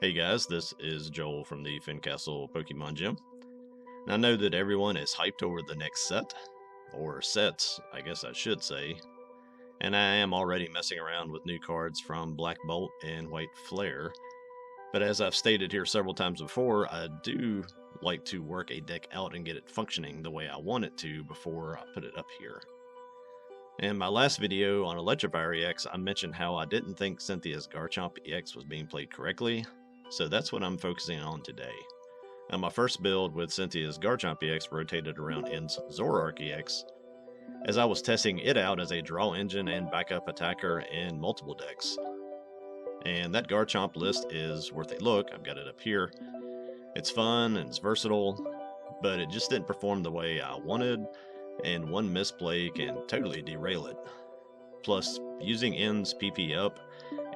Hey guys, this is Joel from the Fincastle Pokemon Gym. Now I know that everyone is hyped over the next set, or sets, I guess I should say, and I am already messing around with new cards from Black Bolt and White Flare, but as I've stated here several times before, I do like to work a deck out and get it functioning the way I want it to before I put it up here. In my last video on Electrifier EX, I mentioned how I didn't think Cynthia's Garchomp EX was being played correctly, so that's what I'm focusing on today. Now, my first build with Cynthia's Garchomp EX rotated around N's Zororark EX, as I was testing it out as a draw engine and backup attacker in multiple decks. And that Garchomp list is worth a look. I've got it up here. It's fun and it's versatile, but it just didn't perform the way I wanted, and one misplay can totally derail it. Plus, using N's PP up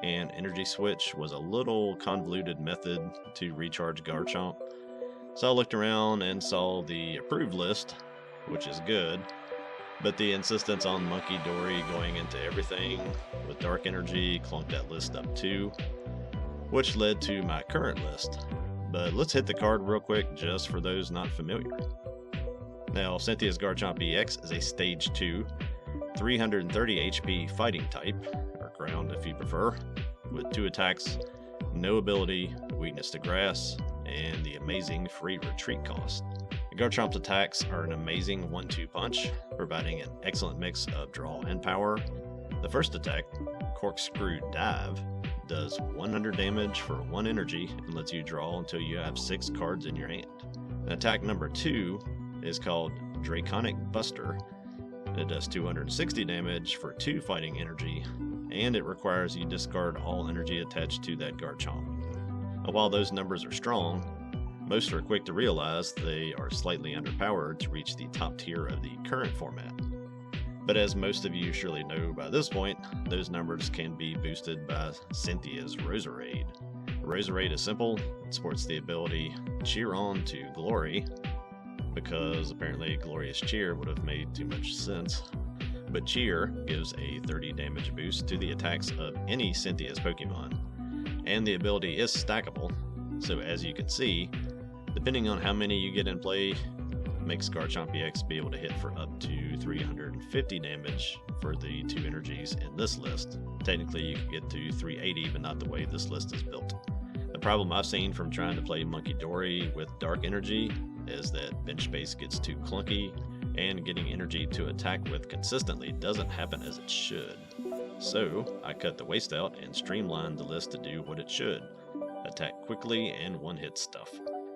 and energy switch was a little convoluted method to recharge Garchomp. So I looked around and saw the approved list, which is good, but the insistence on Monkey Dory going into everything with dark energy clunked that list up too, which led to my current list. But let's hit the card real quick just for those not familiar. Now, Cynthia's Garchomp EX is a Stage 2, 330 HP fighting type, or ground if you prefer, with 2 attacks, no ability, weakness to grass, and the amazing free retreat cost. Garchomp's attacks are an amazing 1-2 punch, providing an excellent mix of draw and power. The first attack, Corkscrew Dive, does 100 damage for 1 energy and lets you draw until you have 6 cards in your hand. Attack number 2 is called Draconic Buster. It does 260 damage for 2 fighting energy, and it requires you discard all energy attached to that Garchomp. Now, while those numbers are strong, most are quick to realize they are slightly underpowered to reach the top tier of the current format. But as most of you surely know by this point, those numbers can be boosted by Cynthia's Roserade. Roserade is simple. It sports the ability Cheer On to Glory, because apparently Glorious Cheer would have made too much sense. But Cheer gives a 30 damage boost to the attacks of any Cynthia's Pokemon, and the ability is stackable, so as you can see, depending on how many you get in play, makes Garchomp EX be able to hit for up to 350 damage for the 2 energies in this list. Technically you can get to 380, but not the way this list is built. The problem I've seen from trying to play Monkey Dory with dark energy is that bench space gets too clunky, and getting energy to attack with consistently doesn't happen as it should. So I cut the waste out and streamlined the list to do what it should: attack quickly and one-hit stuff.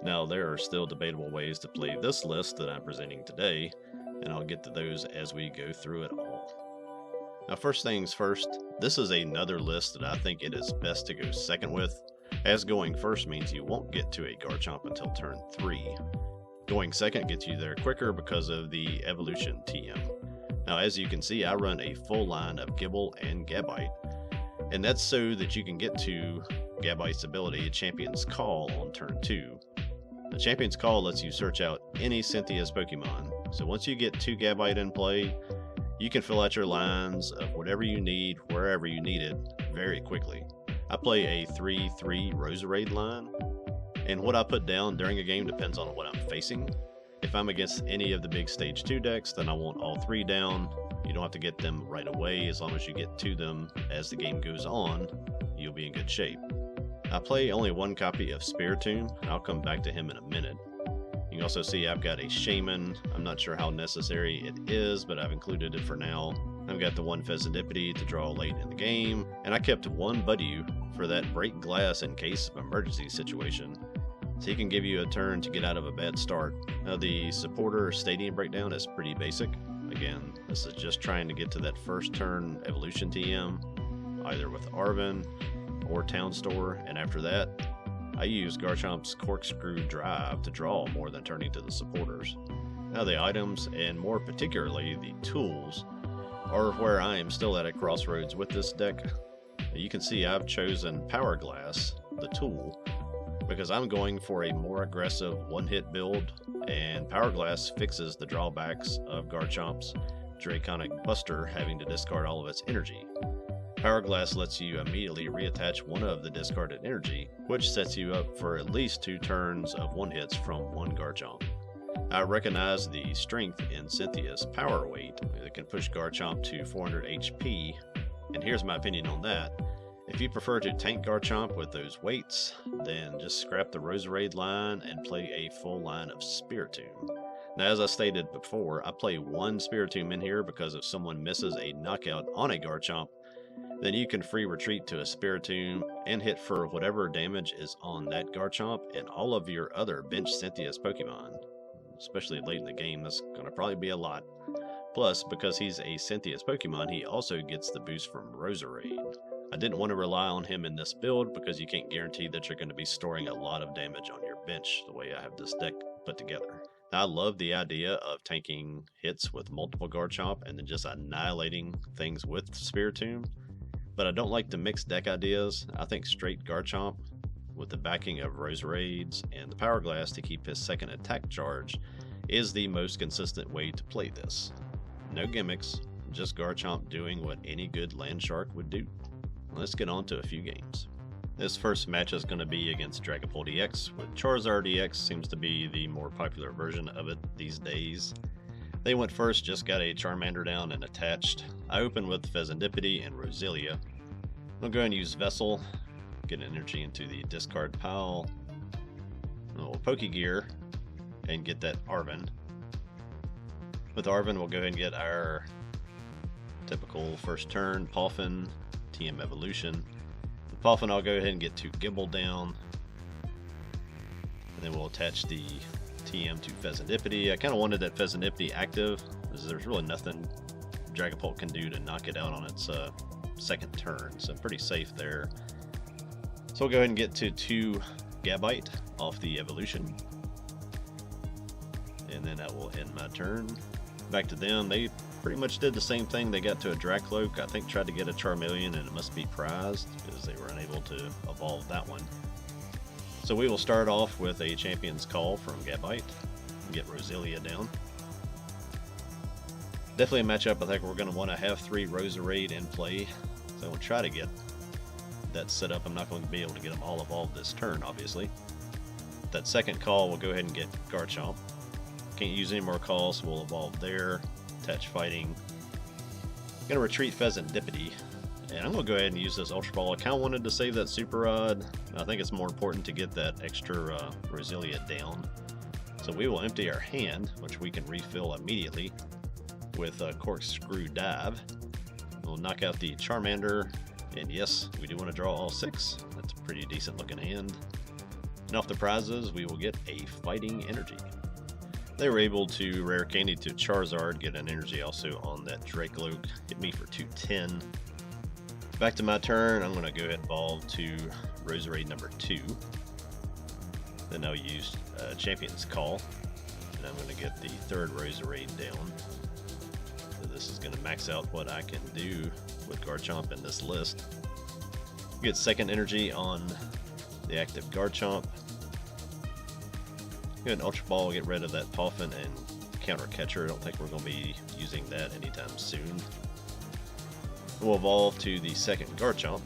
Now, there are still debatable ways to play this list that I'm presenting today, and I'll get to those as we go through it all. Now, first things first, this is another list that I think it is best to go second with, as going first means you won't get to a Garchomp until turn 3. Going second gets you there quicker because of the evolution TM. Now, as you can see, I run a full line of Gible and Gabite, and that's so that you can get to Gabite's ability, Champion's Call, on turn 2. The Champion's Call lets you search out any Cynthia's Pokemon, so once you get 2 Gabite in play, you can fill out your lines of whatever you need, wherever you need it, very quickly. I play a 3-3 Roserade line, and what I put down during a game depends on what I'm facing. If I'm against any of the big Stage 2 decks, then I want all 3 down. You don't have to get them right away. As long as you get to them as the game goes on, you'll be in good shape. I play only 1 copy of Spiritomb. I'll come back to him in a minute. You can also see I've got a Shaman. I'm not sure how necessary it is, but I've included it for now. I've got the 1 Pheasantipede to draw late in the game, and I kept 1 Budew for that break glass in case of emergency situation, so he can give you a turn to get out of a bad start. Now, the supporter stadium breakdown is pretty basic. Again, this is just trying to get to that first turn evolution TM, either with Arven or Town Store, and after that, I use Garchomp's Corkscrew Drive to draw more than turning to the supporters. Now, the items, and more particularly the tools, are where I am still at a crossroads with this deck. You can see I've chosen Power Glass, the tool, because I'm going for a more aggressive one-hit build, and Power Glass fixes the drawbacks of Garchomp's Draconic Buster having to discard all of its energy. Power Glass lets you immediately reattach one of the discarded energy, which sets you up for at least 2 turns of one-hits from one Garchomp. I recognize the strength in Cynthia's power weight. It can push Garchomp to 400 HP, and here's my opinion on that. If you prefer to tank Garchomp with those weights, then just scrap the Roserade line and play a full line of Spiritomb. Now, as I stated before, I play one Spiritomb in here because if someone misses a knockout on a Garchomp, then you can free retreat to a Spiritomb and hit for whatever damage is on that Garchomp and all of your other bench Cynthia's Pokemon. Especially late in the game, that's going to probably be a lot. Plus, because he's a Cynthia's Pokemon, he also gets the boost from Roserade. I didn't want to rely on him in this build because you can't guarantee that you're going to be storing a lot of damage on your bench the way I have this deck put together. Now, I love the idea of tanking hits with multiple Garchomp and then just annihilating things with Spiritomb. But I don't like the mixed deck ideas. I think straight Garchomp with the backing of Roserades and the Power Glass to keep his second attack charge is the most consistent way to play this. No gimmicks, just Garchomp doing what any good Landshark would do. Let's get on to a few games. This first match is going to be against Dragapult EX, with Charizard EX seems to be the more popular version of it these days. They went first, just got a Charmander down and attached. I opened with Fezandipiti and Roselia. I'll go and use Vessel, get energy into the discard pile. We'll Pokegear and get that Arven. With Arven, we'll go ahead and get our typical first turn, Poffin, TM Evolution. With Poffin, I'll go ahead and get 2 Gible down. And then we'll attach the TM to Fezandipiti. I kind of wanted that Fezandipiti active, because there's really nothing Dragapult can do to knock it out on its second turn, so pretty safe there. So we'll go ahead and get to 2 Gabite off the Evolution. And then that will end my turn. Back to them, they pretty much did the same thing. They got to a Dracloak, I think tried to get a Charmeleon, and it must be prized because they were unable to evolve that one. So we will start off with a Champion's Call from Gabite and get Roselia down. Definitely a matchup I think we're going to want to have 3 Roserade in play, so we'll try to get that set up. I'm not going to be able to get them all evolved this turn, obviously. That second call, we'll go ahead and get Garchomp. Can't use any more calls, so we'll evolve there. Attach Fighting. I'm going to retreat Fezandipiti, and I'm going to go ahead and use this Ultra Ball. I kind of wanted to save that Super Rod. I think it's more important to get that extra Roselia down. So we will empty our hand, which we can refill immediately with a Corkscrew Dive. We'll knock out the Charmander, and yes, we do want to draw all 6. That's a pretty decent looking hand. And off the prizes, we will get a Fighting Energy. They were able to rare candy to Charizard, get an energy also on that Dracloak, hit me for 210. Back to my turn, I'm going to go ahead and evolve to Roserade number 2. Then I'll use Champion's Call, and I'm going to get the 3rd Roserade down. So this is going to max out what I can do with Garchomp in this list. Get second energy on the active Garchomp. Good Ultra Ball, get rid of that Poffin and Counter Catcher. I don't think we're going to be using that anytime soon. We'll evolve to the second Garchomp.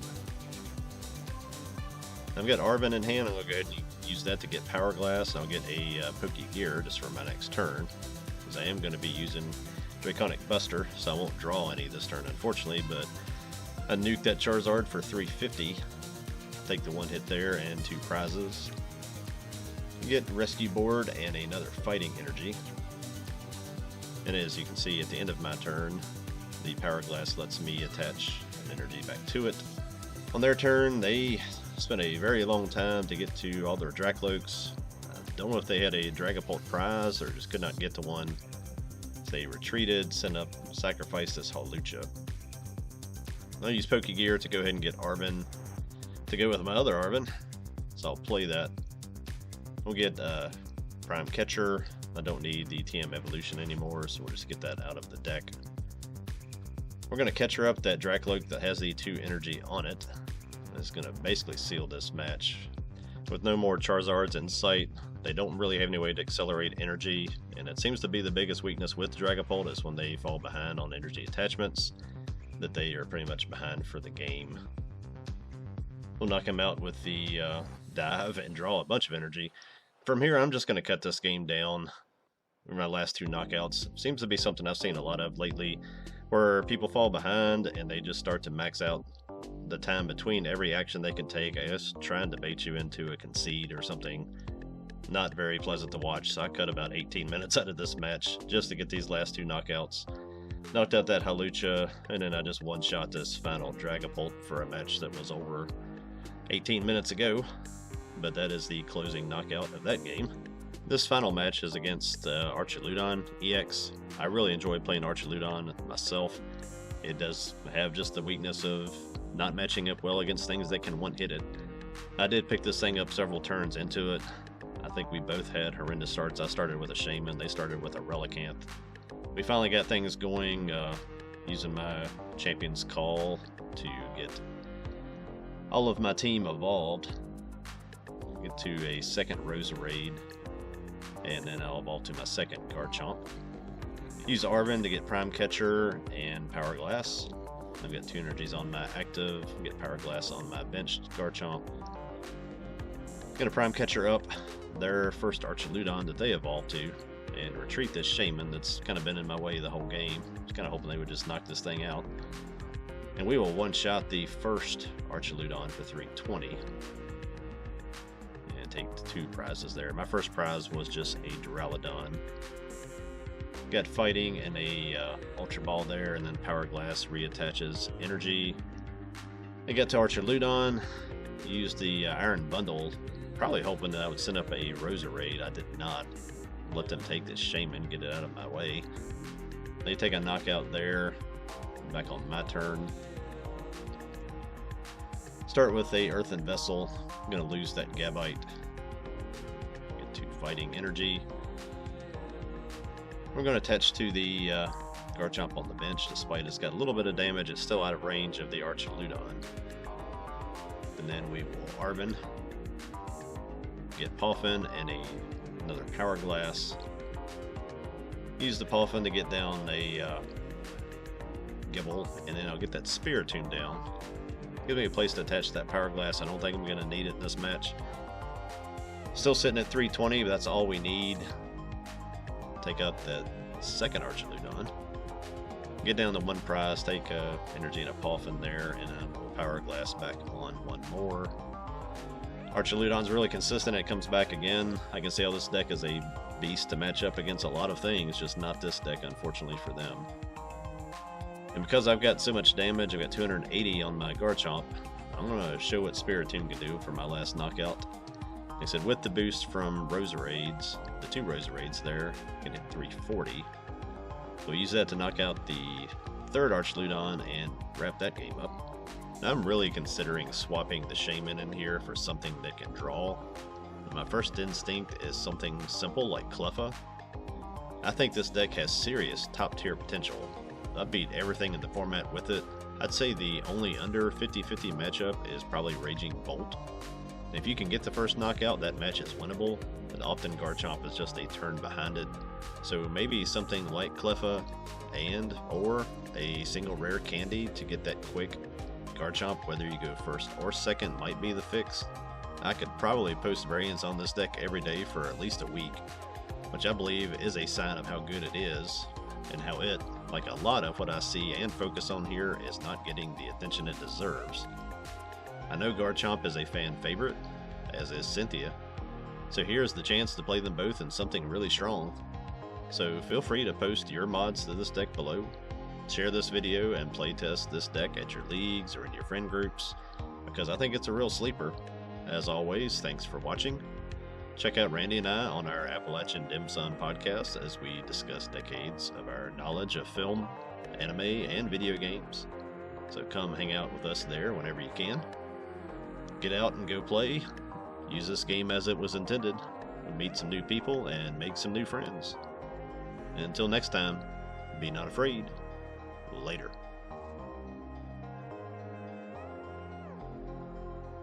I've got Arven in hand. I'm going to go ahead and use that to get Power Glass. I'll get a Pokegear just for my next turn, because I am going to be using Draconic Buster, so I won't draw any this turn, unfortunately, but I nuke that Charizard for 350. Take the 1 hit there and 2 prizes. Get Rescue Board and another Fighting Energy. And as you can see at the end of my turn, the Power Glass lets me attach an energy back to it. On their turn, they spent a very long time to get to all their Dracloaks. I don't know if they had a Dragapult prize or just could not get to one. They retreated, sent up, sacrificed this Hawlucha. I'll use Pokegear to go ahead and get Arven to go with my other Arven, so I'll play that. We'll get Prime Catcher. I don't need the TM Evolution anymore, so we'll just get that out of the deck. We're going to catcher up that Dracloak that has the 2 energy on it. It's going to basically seal this match. With no more Charizards in sight, they don't really have any way to accelerate energy, and it seems to be the biggest weakness with Dragapult is when they fall behind on energy attachments. that they are pretty much behind for the game. We'll knock him out with the dive and draw a bunch of energy. From here, I'm just going to cut this game down. My last two knockouts seems to be something I've seen a lot of lately, where people fall behind and they just start to max out the time between every action they can take. I guess trying to bait you into a concede or something. Not very pleasant to watch, so I cut about 18 minutes out of this match just to get these last two knockouts. Knocked out that Hawlucha, and then I just one-shot this final Dragapult for a match that was over 18 minutes ago, but that is the closing knockout of that game. This final match is against Archaludon EX. I really enjoy playing Archaludon myself. It does have just the weakness of not matching up well against things that can one-hit it. I did pick this thing up several turns into it. I think we both had horrendous starts. I started with a Shaman, they started with a Relicanth. We finally got things going using my Champion's Call to get all of my team evolved. Get to a second Roserade, and then I'll evolve to my second Garchomp. Use Arven to get Prime Catcher and Power Glass. I've got 2 energies on my active, get Power Glass on my benched Garchomp. Gonna Prime Catcher up their first Archaludon that they evolved to, and retreat this Shaman that's kind of been in my way the whole game. I was kind of hoping they would just knock this thing out. And we will one-shot the first Archaludon for 320. And take 2 prizes there. My first prize was just a Duraludon. Got Fighting and a Ultra Ball there, and then Power Glass reattaches energy. I got to Archaludon, used the Iron Bundle, probably hoping that I would send up a Roserade. I did not. Let them take this Shaman, get it out of my way. They take a knockout there. Back on my turn. Start with a Earthen Vessel. I'm going to lose that Gabite. Get 2 Fighting Energy. We're going to attach to the Garchomp on the bench. Despite it's got a little bit of damage, it's still out of range of the Archaludon. And then we will Arven. Get Poffin and another Power Glass. Use the Poffin to get down a Gibble, and then I'll get that Spiritomb down. Give me a place to attach that Power Glass. I don't think I'm going to need it in this match. Still sitting at 320, but that's all we need. Take out that second Archaludon. Get down to 1 prize, take energy and a Poffin there, and then we'll Power Glass back on 1 more. Archaludon's really consistent. It comes back again. I can see how this deck is a beast to match up against a lot of things, just not this deck, unfortunately for them. And because I've got so much damage, I've got 280 on my Garchomp, I'm going to show what Spiritomb can do for my last knockout. Like I said, with the boost from Roserades, the 2 Roserades there, can hit 340. We'll use that to knock out the 3rd Archaludon and wrap that game up. Now, I'm really considering swapping the Shaman in here for something that can draw. My first instinct is something simple like Cleffa. I think this deck has serious top-tier potential. I beat everything in the format with it. I'd say the only under 50-50 matchup is probably Raging Bolt. And if you can get the first knockout, that match is winnable, but often Garchomp is just a turn behind it. So maybe something like Cleffa or a single rare candy to get that quick Garchomp, whether you go first or second, might be the fix. I could probably post variants on this deck every day for at least a week, which I believe is a sign of how good it is, and how it, like a lot of what I see and focus on here, is not getting the attention it deserves. I know Garchomp is a fan favorite, as is Cynthia, so here's the chance to play them both in something really strong. So feel free to post your mods to this deck below. Share this video and playtest this deck at your leagues or in your friend groups, because I think it's a real sleeper. As always, thanks for watching. Check out Randy and I on our Appalachian Dim Sum Podcast as we discuss decades of our knowledge of film, anime, and video games. So come hang out with us there whenever you can. Get out and go play. Use this game as it was intended. Meet some new people and make some new friends. And until next time, be not afraid. Later.